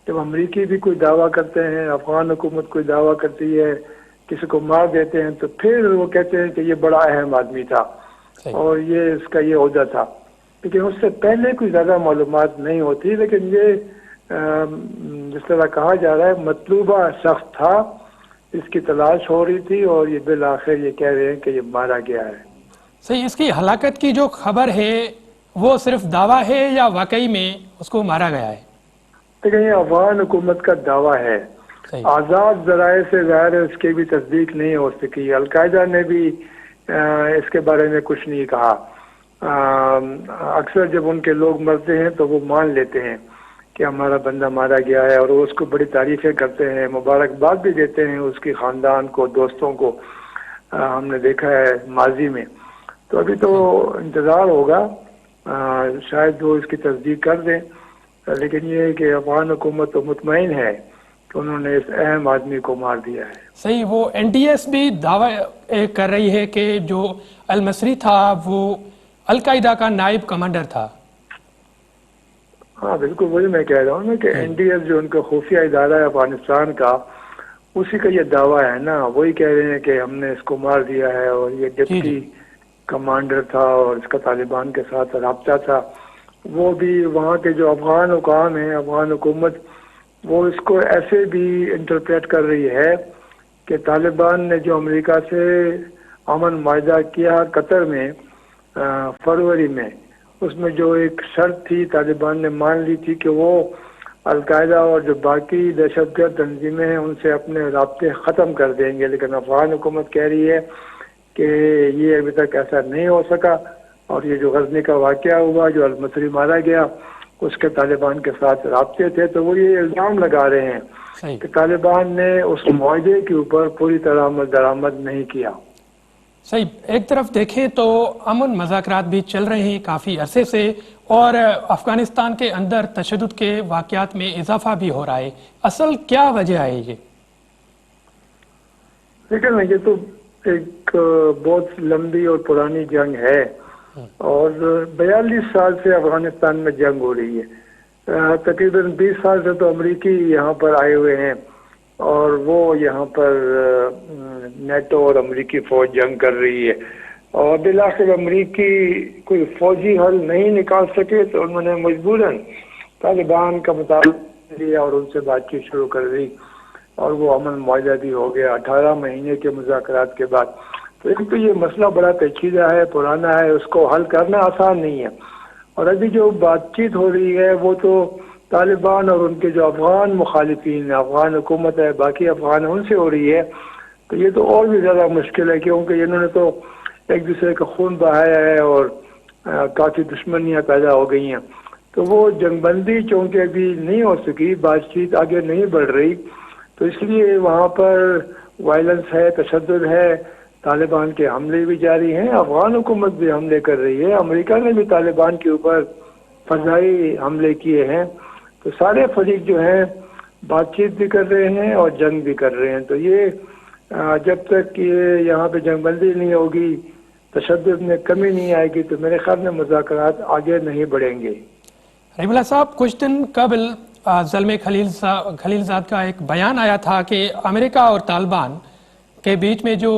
جب امریکی بھی کوئی دعویٰ کرتے ہیں، افغان حکومت کوئی دعویٰ کرتی ہے، کسی کو مار دیتے ہیں، تو پھر وہ کہتے ہیں کہ یہ بڑا اہم آدمی تھا اور یہ اس کا یہ عہدہ تھا، لیکن اس سے پہلے کوئی زیادہ معلومات نہیں ہوتی. لیکن یہ جس طرح کہا جا رہا ہے مطلوبہ شخص تھا، اس کی تلاش ہو رہی تھی، اور یہ بالآخر یہ کہہ رہے ہیں کہ یہ مارا گیا ہے. صحیح، اس کی ہلاکت کی جو خبر ہے وہ صرف دعویٰ ہے یا واقعی میں اس کو مارا گیا ہے؟ لیکن یہ افغان حکومت کا دعویٰ ہے، آزاد ذرائع سے ظاہر ہے اس کی بھی تصدیق نہیں ہو سکی. القاعدہ نے بھی اس کے بارے میں کچھ نہیں کہا. اکثر جب ان کے لوگ مرتے ہیں تو وہ مان لیتے ہیں کہ ہمارا بندہ مارا گیا ہے، اور وہ اس کو بڑی تعریفیں کرتے ہیں، مبارکباد بھی دیتے ہیں اس کی خاندان کو، دوستوں کو. ہم نے دیکھا ہے ماضی میں. تو ابھی تو انتظار ہوگا، شاید وہ اس کی تصدیق کر دیں. لیکن یہ ہے کہ افغان حکومت تو مطمئن ہے کہ انہوں نے اس اہم آدمی کو مار دیا ہے. صحیح، وہ این ڈی ایس بھی دعویٰ کر رہی ہے کہ جو المصری تھا وہ القاعدہ کا نائب کمانڈر تھا. ہاں بالکل، وہی میں کہہ رہا ہوں نا کہ این ڈی ایس جو ان کا خفیہ ادارہ ہے افغانستان کا، اسی کا یہ دعویٰ ہے نا. وہی کہہ رہے ہیں کہ ہم نے اس کو مار دیا ہے، اور یہ ڈپٹی کمانڈر تھا اور اس کا طالبان کے ساتھ رابطہ تھا. وہ بھی وہاں کے جو افغان حکام ہیں، افغان حکومت، وہ اس کو ایسے بھی انٹرپریٹ کر رہی ہے کہ طالبان نے جو امریکہ سے امن معاہدہ کیا قطر میں فروری میں، اس میں جو ایک شرط تھی طالبان نے مان لی تھی کہ وہ القاعدہ اور جو باقی دہشت گرد تنظیمیں ہیں ان سے اپنے رابطے ختم کر دیں گے. لیکن افغان حکومت کہہ رہی ہے کہ یہ ابھی تک ایسا نہیں ہو سکا، اور یہ جو غزنی کا واقعہ ہوا، جو المصری مارا گیا، اس کے طالبان کے ساتھ رابطے تھے. تو وہ یہ الزام لگا رہے ہیں کہ طالبان نے اس معاہدے کے اوپر پوری طرح عمل درآمد نہیں کیا. صحیح، ایک طرف دیکھیں تو امن مذاکرات بھی چل رہے ہیں کافی عرصے سے، اور افغانستان کے اندر تشدد کے واقعات میں اضافہ بھی ہو رہا ہے. اصل کیا وجہ ہے یہ؟ لیکن یہ تو ایک بہت لمبی اور پرانی جنگ ہے، اور 42 سال سے افغانستان میں جنگ ہو رہی ہے. تقریباً 20 سال سے تو امریکی یہاں پر آئے ہوئے ہیں، اور وہ یہاں پر نیٹو اور امریکی فوج جنگ کر رہی ہے. اور بالآخر امریکی کوئی فوجی حل نہیں نکال سکے تو انہوں نے مجبوراً طالبان کا مطالبہ لیا اور ان سے بات چیت شروع کر دی، اور وہ امن معاہدہ بھی ہو گیا 18 مہینے کے مذاکرات کے بعد. تو ایک تو یہ مسئلہ بڑا پیچیدہ ہے، پرانا ہے، اس کو حل کرنا آسان نہیں ہے. اور ابھی جو بات چیت ہو رہی ہے وہ تو طالبان اور ان کے جو افغان مخالفین ہیں، افغان حکومت ہے، باقی افغان ان سے ہو رہی ہے. تو یہ تو اور بھی زیادہ مشکل ہے، کیونکہ انہوں نے تو ایک دوسرے کا خون بہایا ہے اور کافی دشمنیاں پیدا ہو گئی ہیں. تو وہ جنگ بندی چونکہ ابھی نہیں ہو سکی، بات چیت آگے نہیں بڑھ رہی، تو اس لیے وہاں پر وائلنس ہے، تشدد ہے، طالبان کے حملے بھی جاری ہیں، افغان حکومت بھی حملے کر رہی ہے، امریکہ نے بھی طالبان کے اوپر فضائی حملے کیے ہیں. تو سارے فریق جو ہیں بات چیت بھی کر رہے ہیں اور جنگ بھی کر رہے ہیں. تو یہ جب تک یہ یہاں پہ جنگ بندی نہیں ہوگی، تشدد میں کمی نہیں آئے گی، تو میرے خیال میں مذاکرات آگے نہیں بڑھیں گے. رحیم اللہ صاحب، کچھ دن قبل زلمے خلیل زاد کا ایک بیان آیا تھا کہ امریکہ اور طالبان کے بیچ میں جو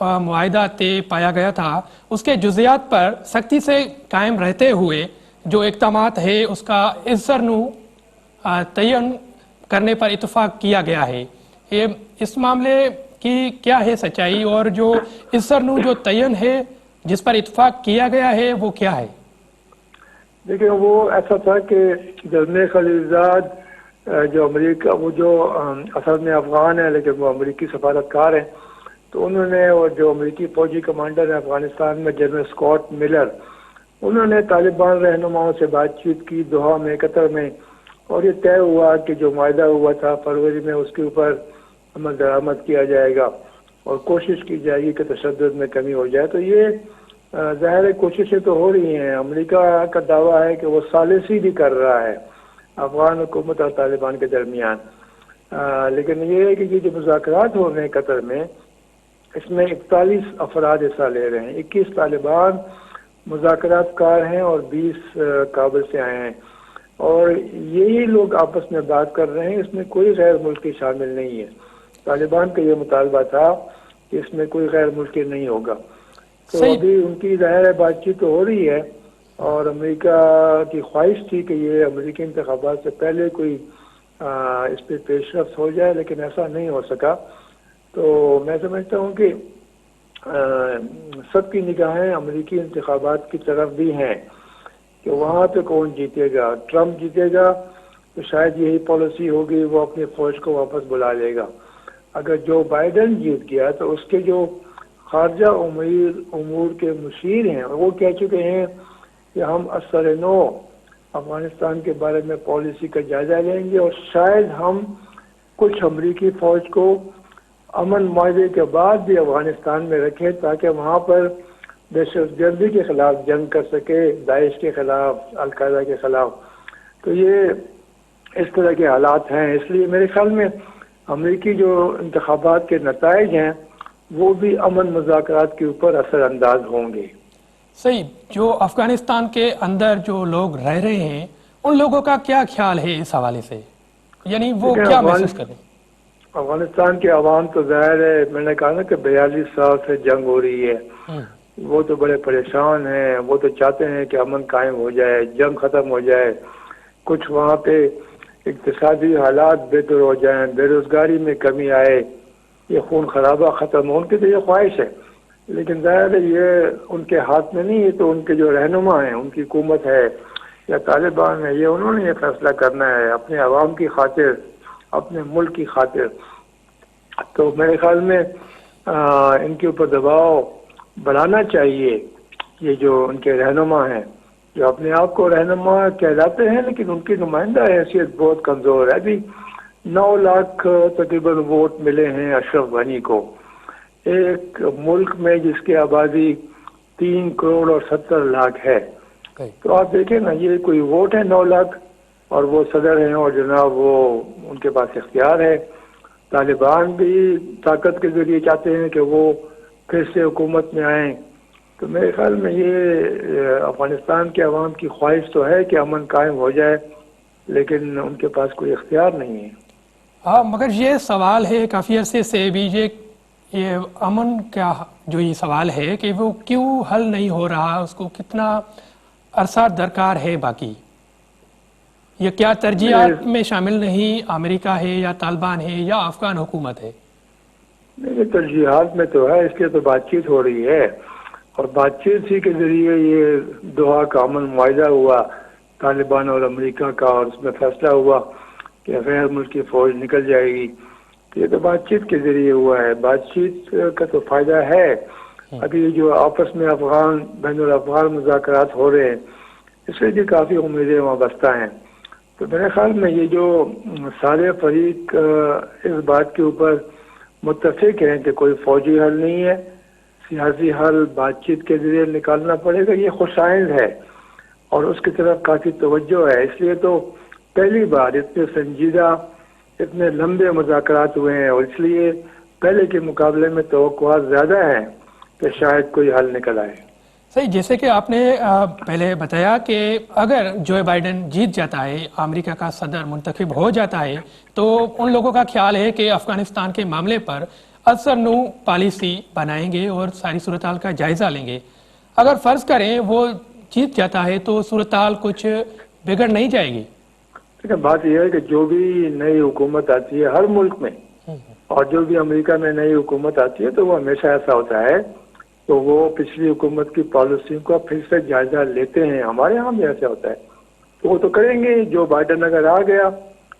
معاہدہ طے پایا گیا تھا اس کے جزیات پر سختی سے قائم رہتے ہوئے جو اقدامات ہے اس کا ازسرنو تعین کرنے پر اتفاق کیا گیا ہے. اس معاملے کی کیا ہے سچائی، اور جو ازسرنو جو تعین ہے जिस पर इत्तेफाक किया गया है वो क्या है? देखिए वो ऐसा था कि जलमे खलीलजाद जो अमेरिका, वो जो असल में अफगान है लेकिन वो अमेरिकी सफारतकार हैं, तो उन्होंने, और जो अमेरिकी फौजी कमांडर है अफगानिस्तान में जनरल स्कॉट मिलर, उन्होंने तालिबान रहनुमाओं से बातचीत की दोहा में, कतर में, और ये तय हुआ कि जो मायदा हुआ था फरवरी में उसके ऊपर अमल दरामद किया जाएगा और कोशिश की जाएगी कि तशद्दुद में कमी हो जाए। तो ये ज़ाहिर कोशिशें तो हो रही हैं। अमेरिका का दावा है कि वो सालिसी भी कर रहा है अफगान हुकूमत और तालिबान के दरमियान, लेकिन ये है कि ये जो मुज़ाकरात हो रहे हैं कतर में, इसमें 41 अफराद हिस्सा ले रहे हैं। 21 तालिबान मुज़ाकरातकार हैं और 20 काबुल से आए हैं, और यही लोग आपस में बात कर रहे हैं। इसमें कोई गैर मुल्की शामिल नहीं है। तालिबान का ये मुतालबा था कि इसमें कोई गैर मुल्की नहीं होगा। तो अभी उनकी ज़ाहिर है बातचीत तो हो रही है, और अमेरिका की ख्वाहिश थी कि ये अमेरिकी इंतखाबात से पहले कोई इस पर पेशरफ्त हो जाए, लेकिन ऐसा नहीं हो सका। तो मैं समझता हूँ कि सबकी निगाहें अमेरिकी इंतखाबात की तरफ भी हैं कि वहाँ पे कौन जीतेगा। ट्रम्प जीतेगा तो शायद यही पॉलिसी होगी, वो अपनी फौज को वापस बुला लेगा। अगर जो बाइडन जीत गया तो उसके जो खारजा उमूर के मुशीर हैं वो कह चुके हैं कि हम असर नो अफगानिस्तान के बारे में पॉलिसी का जायजा लेंगे, और शायद हम कुछ अमरीकी फौज को अमन माहे के बाद भी अफगानिस्तान में रखें ताकि वहाँ पर दहशतगर्दी के खिलाफ जंग कर सके, दाइश के खिलाफ, अलकायदा के खिलाफ। तो ये इस तरह के हालात हैं। इसलिए मेरे ख्याल में अमरीकी जो इंतखाबात के नताइज हैं वो भी अमन मुज़ाकरात के ऊपर असरअंदाज होंगे। सही। जो अफगानिस्तान के अंदर जो लोग रह रहे हैं उन लोगों का क्या ख्याल है इस हवाले से, यानी वो क्या महसूस कर रहे हैं? अफगानिस्तान के अवाम तो ज़ाहिर है, मैंने कहा ना कि 42 साल से जंग हो रही है, वो तो बड़े परेशान हैं। वो तो चाहते हैं कि अमन कायम हो जाए, जंग ख़त्म हो जाए, कुछ वहाँ पे इक़्तिसादी हालात बेहतर हो जाएं, बेरोज़गारी में कमी आए, ये खून खराबा ख़त्म हो। उनकी तो ये ख्वाहिश है, लेकिन ज़ाहिर है ये उनके हाथ में नहीं है। तो उनके जो रहनुमा हैं, उनकी हुकूमत है या तालिबान है, ये उन्होंने ये फैसला करना है अपने अवाम की खातिर, अपने मुल्क की खातिर। तो मेरे ख्याल में इनके ऊपर दबाव बढ़ाना चाहिए। ये जो उनके रहनुमा हैं, जो अपने आप को रहनुमा कहलाते हैं, लेकिन उनकी नुमाइंदा हैसियत बहुत कमज़ोर है। अभी 9 लाख तकरीबन वोट मिले हैं अशरफ गनी को, एक मुल्क में जिसकी आबादी 3 करोड़ और 70 लाख है। तो आप देखें ना, ये कोई वोट है 9 लाख, और वो सदर हैं, और जनाब वो उनके पास इख्तियार है। तालिबान भी ताकत के जरिए चाहते हैं कि वो फिर से हुकूमत में आएँ। तो मेरे ख्याल में ये अफगानिस्तान के अवाम की ख्वाहिश तो है कि अमन कायम हो जाए, लेकिन उनके पास कोई इख्तियार नहीं है। हाँ, मगर ये सवाल है काफ़ी अरसे से भी, ये अमन का जो ये सवाल है कि वो क्यों हल नहीं हो रहा, उसको कितना अरसा दरकार है बाकी। ये क्या तरजीहात में शामिल नहीं अमेरिका है या तालिबान है या अफगान हुकूमत है? नहीं, तरजीहात में तो है, इसलिए तो बातचीत हो रही है, और बातचीत ही के जरिए ये दोहा का अमन मुआहिदा हुआ तालिबान और अमेरिका का, और उसमें फैसला हुआ कि गैर मुल्की फौज निकल जाएगी। ये तो बातचीत के जरिए हुआ है। बातचीत का तो फायदा है। अभी जो आपस में अफगान बैनुल अफगान मुज़ाकरात हो रहे हैं, इससे भी काफ़ी उम्मीदें वाबस्ता हैं। तो मेरे ख्याल में ये जो सारे फरीक इस बात के ऊपर मुत्तफिक हैं कि कोई फौजी हल नहीं है, सियासी हल बातचीत के जरिए निकालना पड़ेगा, ये खुशाइंद है और उसकी तरफ काफ़ी तवज्जो है। इसलिए तो पहली बार इतने संजीदा, इतने लंबे मुज़ाकरात हुए हैं, और इसलिए पहले के मुकाबले में तवक्कुआत ज़्यादा है कि शायद कोई हल निकल आए। सही। जैसे कि आपने पहले बताया कि अगर जो बाइडन जीत जाता है, अमेरिका का सदर मुंतखब हो जाता है, तो उन लोगों का ख्याल है कि अफगानिस्तान के मामले पर असरनू पॉलिसी बनाएंगे और सारी सूरत हाल का जायज़ा लेंगे। अगर फ़र्ज़ करें वो जीत जाता है तो सूरत हाल कुछ बिगड़ नहीं जाएगी? लेकिन बात यह है कि जो भी नई हुकूमत आती है हर मुल्क में, और जो भी अमेरिका में नई हुकूमत आती है, तो वो हमेशा ऐसा होता है تو وہ پچھلی حکومت کی پالیسیوں کا پھر سے جائزہ لیتے ہیں. ہمارے یہاں بھی ایسا ہوتا ہے. تو وہ تو کریں گے. جو بائیڈن اگر آ گیا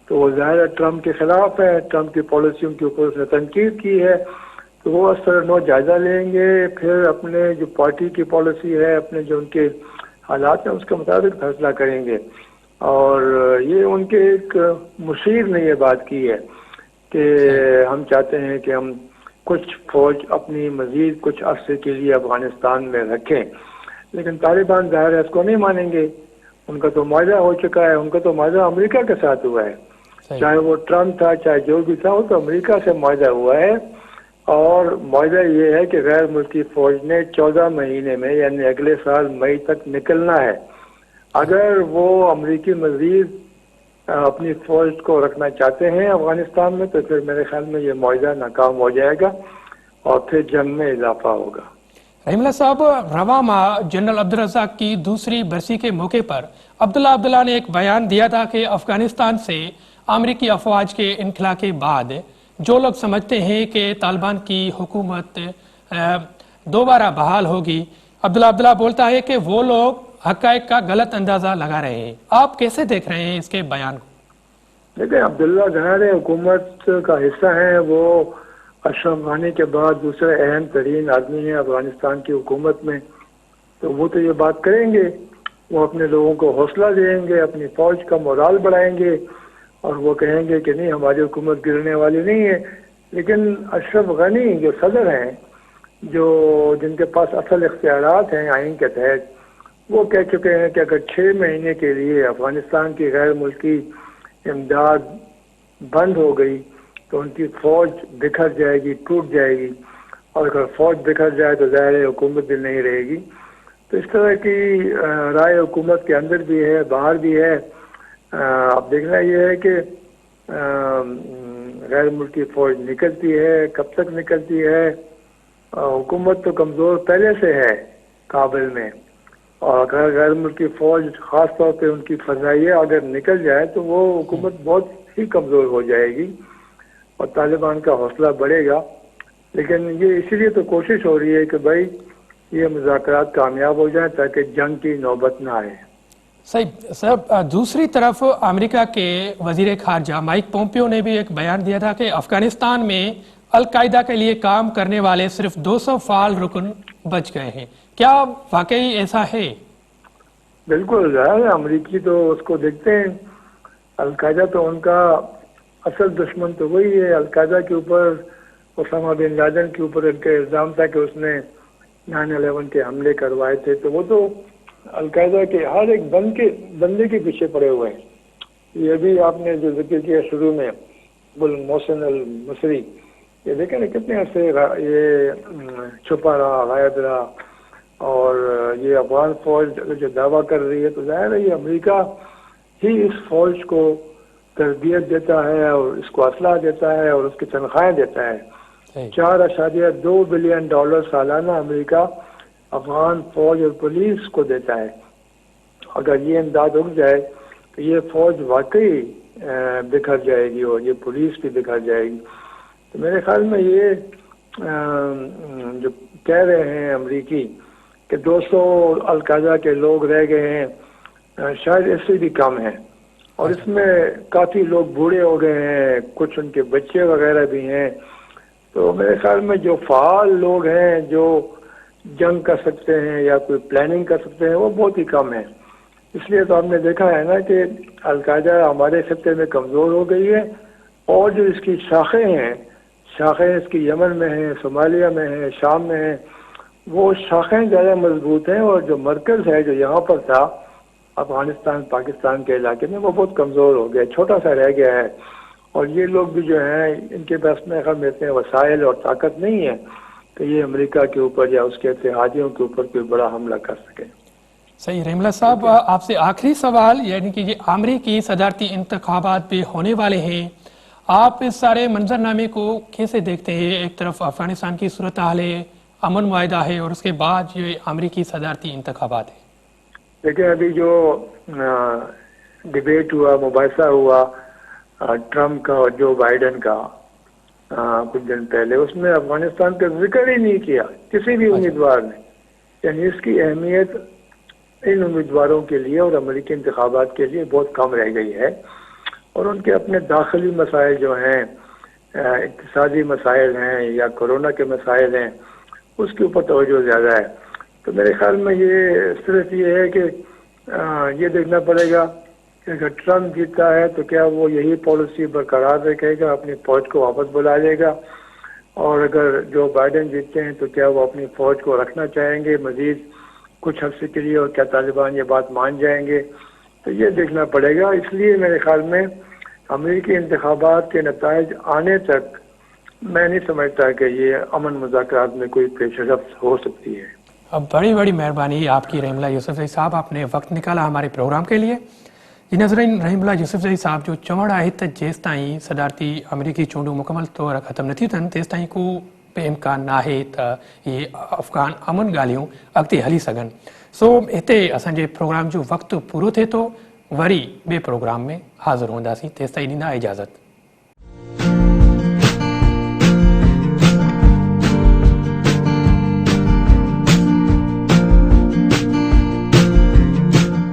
تو وہ ظاہر ٹرمپ کے خلاف ہے, ٹرمپ کی پالیسیوں کے اوپر اس نے تنقید کی ہے, تو وہ اثر نو جائزہ لیں گے. پھر اپنے جو پارٹی کی پالیسی ہے, اپنے جو ان کے حالات ہیں, اس کے مطابق فیصلہ کریں گے. اور یہ ان کے ایک مشیر نے یہ بات کی ہے کہ ہم چاہتے ہیں کہ ہم کچھ فوج اپنی مزید کچھ عرصے کے لیے افغانستان میں رکھیں, لیکن طالبان ظاہر ہے اس کو نہیں مانیں گے. ان کا تو معاہدہ ہو چکا ہے, ان کا تو معاہدہ امریکہ کے ساتھ ہوا ہے. چاہے وہ ٹرمپ تھا, چاہے جو بھی تھا, وہ تو امریکہ سے معاہدہ ہوا ہے. اور معاہدہ یہ ہے کہ غیر ملکی فوج نے 14 مہینے میں یعنی اگلے سال مئی تک نکلنا ہے. اگر وہ امریکی مزید اپنی فوج کو رکھنا چاہتے ہیں افغانستان میں, تو پھر میرے خیال میں یہ معاہدہ ناکام ہو جائے گا اور پھر جنگ میں اضافہ ہوگا. رحیم اللہ صاحب, رواں ماہ جنرل عبدالرزاق کی دوسری برسی کے موقع پر عبداللہ نے ایک بیان دیا تھا کہ افغانستان سے امریکی افواج کے انخلا کے بعد جو لوگ سمجھتے ہیں کہ طالبان کی حکومت دوبارہ بحال ہوگی, عبداللہ بولتا ہے کہ وہ لوگ حقائق کا غلط اندازہ لگا رہے ہیں. آپ کیسے دیکھ رہے ہیں اس کے بیان کو؟ دیکھیں, عبداللہ ظاہر حکومت کا حصہ ہیں. وہ اشرف غنی کے بعد دوسرے اہم ترین آدمی ہیں افغانستان کی حکومت میں. تو وہ تو یہ بات کریں گے, وہ اپنے لوگوں کو حوصلہ دیں گے, اپنی فوج کا مورال بڑھائیں گے, اور وہ کہیں گے کہ نہیں ہماری حکومت گرنے والی نہیں ہے. لیکن اشرف غنی جو صدر ہیں, جو جن کے پاس اصل اختیارات ہیں آئین کے تحت, وہ کہہ چکے ہیں کہ اگر 6 مہینے کے لیے افغانستان کی غیر ملکی امداد بند ہو گئی تو ان کی فوج بکھر جائے گی, ٹوٹ جائے گی. اور اگر فوج بکھر جائے تو ظاہر حکومت بھی نہیں رہے گی. تو اس طرح کی رائے حکومت کے اندر بھی ہے, باہر بھی ہے. اب دیکھنا یہ ہے کہ غیر ملکی فوج نکلتی ہے, کب تک نکلتی ہے. حکومت تو کمزور پہلے سے ہے کابل میں, اور اگر غیر ملکی فوج خاص طور پہ ان کی فضائیہ اگر نکل جائے تو وہ حکومت بہت ہی کمزور ہو جائے گی اور طالبان کا حوصلہ بڑھے گا. لیکن یہ اسی لیے تو کوشش ہو رہی ہے کہ بھائی یہ مذاکرات کامیاب ہو جائیں تاکہ جنگ کی نوبت نہ آئے. صحیح صاحب, دوسری طرف امریکہ کے وزیر خارجہ مائک پومپیو نے بھی ایک بیان دیا تھا کہ افغانستان میں القاعدہ کے لیے کام کرنے والے صرف 200 فعال رکن بچ گئے ہیں. کیا واقعی ایسا ہے؟ بالکل ظاہر ہے, امریکی تو اس کو دیکھتے ہیں. القاعدہ تو ان کا اصل دشمن تو وہی ہے. القاعدہ کے اوپر, اسامہ بن لادن کے اوپر ان کا الزام تھا کہ اس نے 9/11 کے حملے کروائے تھے. تو وہ تو القاعدہ کے ہر ایک بندے کے پیچھے پڑے ہوئے ہیں. یہ بھی آپ نے جو ذکر کیا شروع میں, ابو المحسن المصری, یہ دیکھیں نا کتنے عرصے یہ چھپا رہا, غائب رہا. اور یہ افغان فوج جو دعویٰ کر رہی ہے تو ظاہر ہے یہ امریکہ ہی اس فوج کو تربیت دیتا ہے اور اس کو اسلحہ دیتا ہے اور اس کی تنخواہیں دیتا ہے. $4.2 بلین سالانہ امریکہ افغان فوج اور پولیس کو دیتا ہے. اگر یہ امداد رک جائے تو یہ فوج واقعی بکھر جائے گی اور یہ پولیس بھی بکھر جائے گی. تو میرے خیال میں یہ جو کہہ رہے ہیں امریکی کہ 200 القاعدہ کے لوگ رہ گئے ہیں, شاید اس سے بھی کم ہیں. اور اس میں کافی لوگ بوڑھے ہو گئے ہیں, کچھ ان کے بچے وغیرہ بھی ہیں. تو میرے خیال میں جو فعال لوگ ہیں جو جنگ کر سکتے ہیں یا کوئی پلاننگ کر سکتے ہیں وہ بہت ہی کم ہیں. اس لیے تو ہم نے دیکھا ہے نا کہ القاعدہ ہمارے خطے میں کمزور ہو گئی ہے, اور جو اس کی شاخیں ہیں, شاخیں اس کی یمن میں ہیں, صومالیہ میں ہیں, شام میں ہیں, وہ شاخیں زیادہ مضبوط ہیں. اور جو مرکز ہے جو یہاں پر تھا افغانستان پاکستان کے علاقے میں, وہ بہت کمزور ہو گیا, چھوٹا سا رہ گیا ہے. اور یہ لوگ بھی جو ہیں ان کے پاس میں اتنے وسائل اور طاقت نہیں ہے کہ یہ امریکہ کے اوپر یا اس کے اتحادیوں کے اوپر کوئی بڑا حملہ کر سکے. صحیح. رحیم اللہ صاحب, آپ سے آخری سوال, یعنی کہ یہ امریکی صدارتی انتخابات بھی ہونے والے ہیں, آپ اس سارے منظرنامے کو کیسے دیکھتے ہیں؟ ایک طرف افغانستان کی صورتحال ہے, امن معاہدہ ہے, اور اس کے بعد یہ امریکی صدارتی انتخابات ہے. دیکھیں ابھی جو ڈیبیٹ ہوا, مباحثہ ہوا ٹرمپ کا اور جو بائیڈن کا, कुछ दिन पहले, उसमें अफगानिस्तान का जिक्र ही नहीं किया किसी भी उम्मीदवार ने। यानी इसकी अहमियत इन उम्मीदवारों के लिए और अमेरिकी इंतखाबात के लिए बहुत कम रह गई है, और उनके अपने दाखिली मसाइल जो हैं, इक्तिसादी मसाइल हैं या कोरोना के मसाइल हैं, उसके ऊपर तवज्जो ज़्यादा है। तो मेरे ख्याल में ये सिर्फ ये है कि ये देखना पड़ेगा कि अगर ट्रम्प जीतता है तो क्या वो यही पॉलिसी बरकरार रखेगा, अपनी फौज को वापस बुला लेगा, और अगर जो बाइडेन जीतते हैं तो क्या वो अपनी फौज को रखना चाहेंगे मजीद कुछ हफ्ते के लिए, और क्या तालिबान ये बात मान जाएंगे, तो ये देखना पड़ेगा। इसलिए मेरे ख्याल में अमेरिकी इंतखाबात के नताइज आने तक मैं नहीं समझता कि ये अमन मुज़ाकरात में कोई पेशरफ्त हो सकती है। अब बड़ी बड़ी मेहरबानी आपकी रहीमुल्ला यूसुफ़ज़ई साहब, आपने वक्त निकाला हमारे प्रोग्राम के लिए। जी नज़रीन, रहीमुल्ला यूसुफ़ज़ई साहब जो चवण आहे त जेसि ताईं सदारती अमरीकी चूंडूं मुकमल तौर ख़त्म नथियूं थियनि तेसि ताईं को बि इम्कान न आहे त इहे अफ़गान अमन ॻाल्हियूं अॻिते हली सघनि। सो हिते असांजे प्रोग्राम जो वक़्तु पूरो थिए थो, वरी ॿिए प्रोग्राम में हाज़िर हूंदासीं, तेसि ताईं ॾींदा इजाज़त।